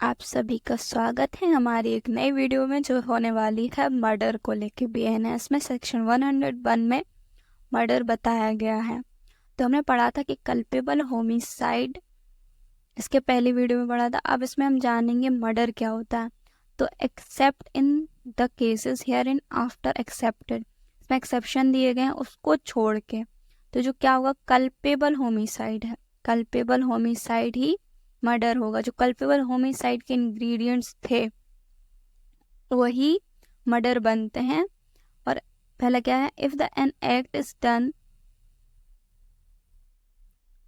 आप सभी का स्वागत है हमारी एक नई वीडियो में जो होने वाली है मर्डर को लेके। बीएनएस में सेक्शन 101 में मर्डर बताया गया है। तो हमने पढ़ा था कि कल्पेबल होमिसाइड, इसके पहली वीडियो में पढ़ा था। अब इसमें हम जानेंगे मर्डर क्या होता है। तो accept in the cases here in after accepted, इसमें एक्सेप्शन दिए गए हैं उसको छोड़ के। तो जो क्या होगा, कल्पेबल होमिसाइड है, कल्पेबल होमिसाइड ही मर्डर होगा। जो कल्पेबल होमिसाइड के इंग्रेडिएंट्स थे वही मर्डर बनते हैं। और पहला क्या है, if the an act is done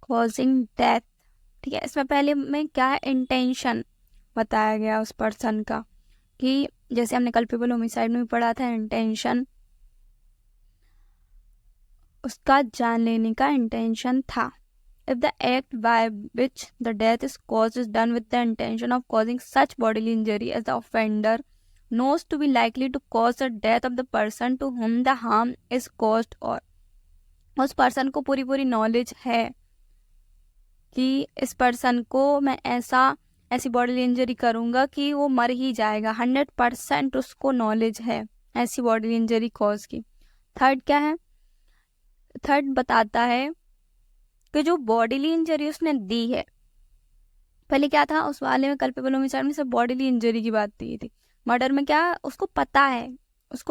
causing death. ठीक है, इसमें पहले में क्या है, इंटेंशन बताया गया उस पर्सन का, कि जैसे हमने कल्पेबल होमिसाइड में भी पढ़ा था, इंटेंशन, उसका जान लेने का इंटेंशन था। If the act by which the death is caused is done with the intention of causing such bodily injury as the offender knows to be likely to cause the death of the person to whom the harm is caused, और उस person को पूरी knowledge है कि इस person को मैं ऐसी बॉडीली इंजरी करूँगा कि वो मर ही जाएगा। 100% उसको नॉलेज है ऐसी बॉडीली इंजरी कॉज की। थर्ड क्या है, थर्ड बताता है कि जो बॉडीली इंजरी उसने दी है, पहले क्या था उस वाले में, कल्पेबल होमिसाइड में सिर्फ बॉडीली इंजरी की बात की थी। मर्डर में क्या, उसको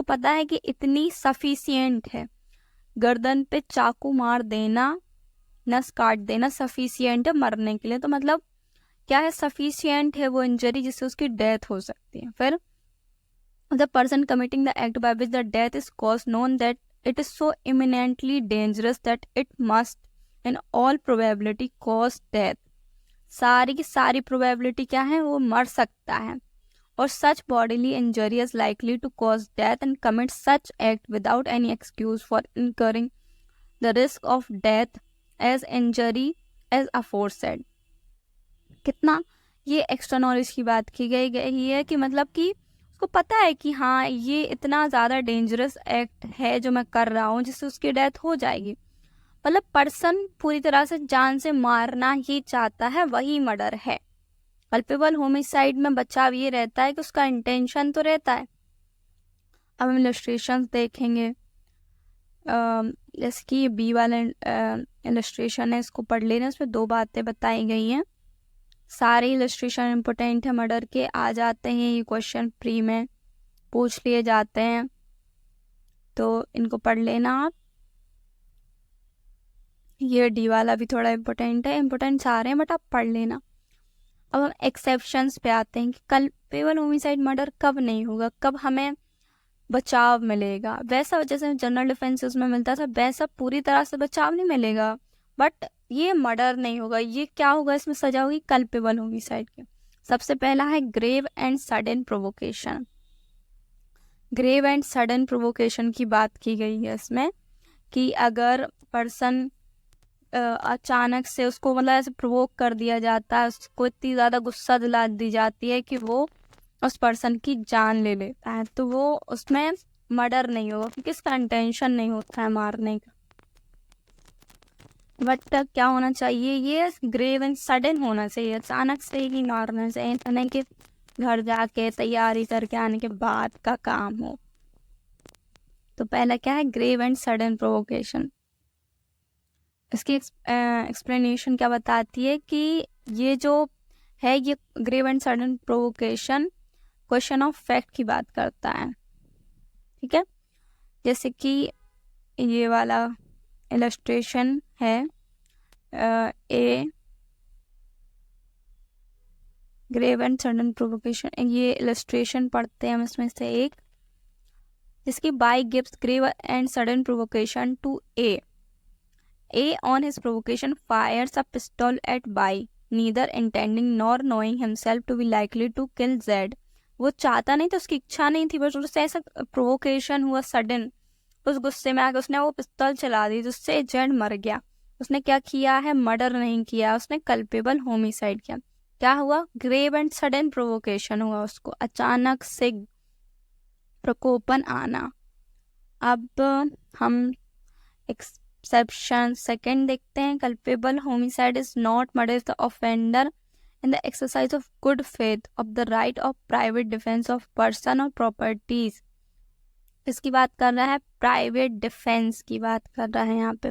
पता है कि इतनी सफिशिएंट है, गर्दन पे चाकू मार देना, नस काट देना सफिशिएंट है मरने के लिए। तो मतलब क्या है, सफिशिएंट है वो इंजरी जिससे उसकी डेथ हो सकती है। फिर the person committing the act by which the death is cause known that it is so eminently dangerous that it must in all probability cause death. सारी की सारी प्रोबेबिलिटी क्या है, वो मर सकता है। और such bodily injury is likely to cause death and commit such act without any excuse for incurring the risk of death as injury as aforesaid. कितना ये एक्स्ट्रा नॉलेज की बात की गई है कि मतलब कि उसको पता है कि हाँ ये इतना ज़्यादा डेंजरस एक्ट है जो मैं कर रहा हूँ जिससे उसकी डेथ हो जाएगी। मतलब पर्सन पूरी तरह से जान से मारना ही चाहता है, वही मर्डर है। कल्पेबल होमिसाइड में बचाव ये रहता है कि उसका इंटेंशन तो रहता है। अब हम इलस्ट्रेशन देखेंगे, जैसे कि बी वाला इलस्ट्रेशन है, इसको पढ़ लेना। इसमें दो बातें बताई गई हैं। सारे इलस्ट्रेशन इम्पोर्टेंट है मर्डर के, आ जाते हैं ये क्वेश्चन प्री में पूछ लिए जाते हैं, तो इनको पढ़ लेना आप। ये डी वाला भी थोड़ा इम्पोर्टेंट है, इम्पोर्टेंट सारे हैं बट आप पढ़ लेना। अब हम एक्सेप्शंस पे आते हैं कि कल्पेबल होमिसाइड मर्डर कब नहीं होगा, कब हमें बचाव मिलेगा। वैसा जैसे जनरल डिफेंसेस में मिलता था वैसा पूरी तरह से बचाव नहीं मिलेगा, बट ये मर्डर नहीं होगा। ये क्या होगा, इसमें सजा होगी कल्पेबल होमिसाइड की। सबसे पहला है grave and sudden provocation. Grave and sudden provocation की बात की गई है इसमें, कि अगर पर्सन अचानक से उसको मतलब ऐसे प्रोवोक कर दिया जाता है, उसको इतनी ज़्यादा गुस्सा दिला दी जाती है कि वो उस पर्सन की जान ले लेता है, तो वो उसमें मर्डर नहीं होगा क्योंकि इसका इंटेंशन नहीं होता है मारने का। बट क्या होना चाहिए, ये ग्रेव एंड सडन होना चाहिए, अचानक से ही मारना चाहिए, नहीं कि घर जाके तैयारी करके आने के बाद का काम हो। तो पहला क्या है, ग्रेव एंड सडन प्रोवोकेशन। इसकी एक्सप्लेनेशन क्या बताती है कि ये जो है, ये grave and sudden provocation question of fact की बात करता है। ठीक है, जैसे कि ये वाला इलस्ट्रेशन है, a grave and sudden provocation, ये इलस्ट्रेशन पढ़ते हैं हम इसमें से एक, जिसकी Y gives grave and sudden provocation to a on his provocation fires a pistol at Bai, neither intending nor knowing himself to be likely to kill Z। वो चाहता नहीं था, उसकी इच्छा नहीं थी, बस उससे ऐसा प्रोवोकेशन हुआ सडन, उस गुस्से में आकर उसने वो पिस्तौल चला दी जिससे जेड मर गया। उसने क्या किया है, मर्डर नहीं किया, उसने कल्पेबल होमिसाइड किया। क्या हुआ, ग्रेव एंड सडन प्रोवोकेशन हुआ, उसको अचानक से प्रकोपन आना। अब हम एक्सेप्शन सेकंड देखते हैं। Culpable homicide is not murder the offender in the exercise of good faith of the right of private defense of person or properties. इसकी बात कर रहा है, प्राइवेट डिफेंस की बात कर रहा है यहाँ पे.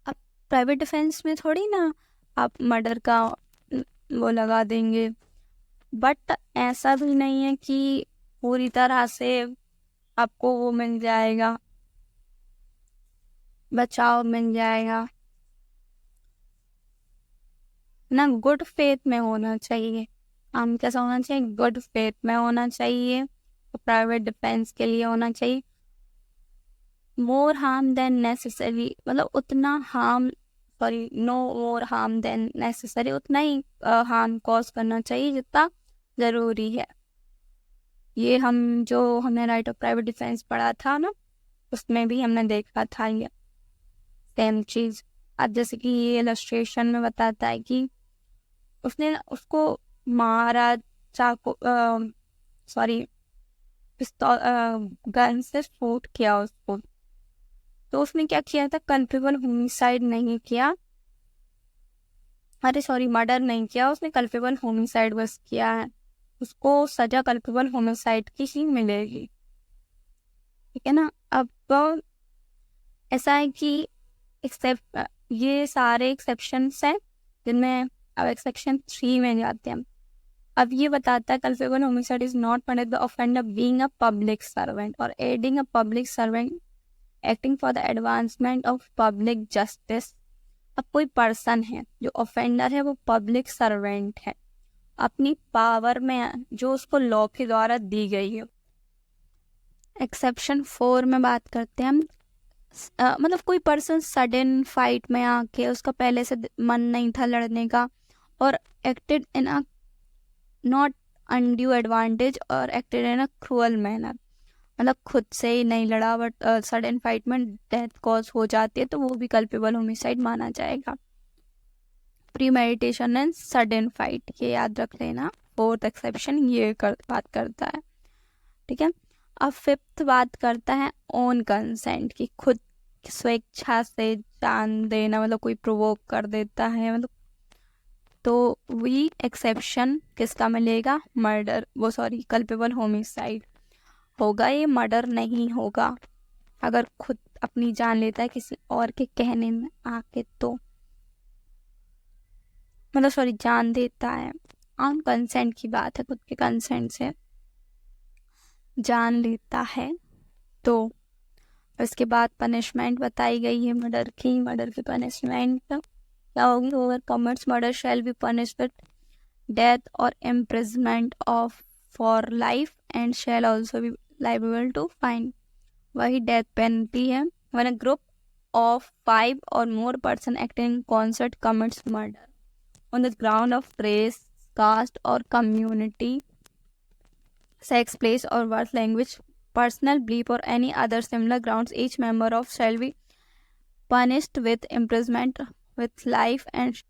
अब प्राइवेट डिफेंस में थोड़ी ना आप मर्डर का वो लगा देंगे, बट ऐसा भी नहीं है कि पूरी तरह से आपको वो मिल जाएगा, बचाव मिल जाएगा ना. गुड फेथ में होना चाहिए. हम कैसा होना चाहिए? गुड फेथ में होना चाहिए. तो प्राइवेट डिफेंस के लिए होना चाहिए. मोर हार्म देन नेसेसरी, मतलब उतना harm, sorry, no more harm than necessary, उतना ही हार्म कॉज करना चाहिए जितना ज़रूरी है. ये हमने राइट ऑफ प्राइवेट डिफेंस पढ़ा था ना, उसमें भी हमने देखा था ये सेम चीज़. अब जैसे कि ये इलस्ट्रेशन में बताता है कि उसने उसको मारा, चाकू, सॉरी, पिस्तौल, गन से शूट किया उसको. तो उसने क्या किया था? कल्पेबल होमिसाइड नहीं किया, अरे सॉरी, मर्डर नहीं किया उसने, कल्पेबल होमिसाइड बस किया है. उसको सजा कल्पेबल होमिसाइड की ही मिलेगी. ठीक है ना. अब ऐसा है कि ये सारे एक्सेप्शंस हैं जिनमें अब सेक्शन 3 में जाते हैं. अब ये बताता है culpable homicide is not punish the offender being a public servant और aiding a public servant acting for the advancement of public justice. अब कोई पर्सन है जो ऑफेंडर है, वो पब्लिक सर्वेंट है, अपनी पावर में जो उसको लॉ के द्वारा दी गई है. एक्सेप्शन 4 में बात करते हैं हम. मतलब कोई पर्सन सडन फाइट में आके, उसका पहले से मन नहीं था लड़ने का, और acted in a not undue advantage और acted in a cruel manner, मतलब खुद से ही नहीं लड़ा बट सडन फाइट में डेथ कॉज हो जाती है, तो वो भी कल्पेबल होमिसाइड माना जाएगा. Pre meditation and sudden fight, ये याद रख लेना. 4th एक्सेप्शन ये बात करता है. ठीक है. अब 5th बात करता है ओन कंसेंट की, खुद स्वेच्छा से जान देना, मतलब कोई प्रोवोक कर देता है, मतलब. तो वी एक्सेप्शन किसका मिलेगा? मर्डर, वो सॉरी, कल्पेबल होमिसाइड होगा. ये मर्डर नहीं होगा अगर खुद अपनी जान लेता है किसी और के कहने में आके, तो मतलब सॉरी, जान देता है. ऑन कंसेंट की बात है, खुद के कंसेंट से जान लेता है. तो इसके बाद पनिशमेंट बताई गई है मर्डर की पनिशमेंट क्या होगी? Whoever commits murder shall be punished with death और imprisonment of for life and shall also be liable to fine. वही डेथ पेनल्टी है when a group of 5 or more person acting in concert commits murder on the ground of race, caste or community, sex, place or birth, language, personal belief or any other similar grounds. Each member of shall be punished with imprisonment with life and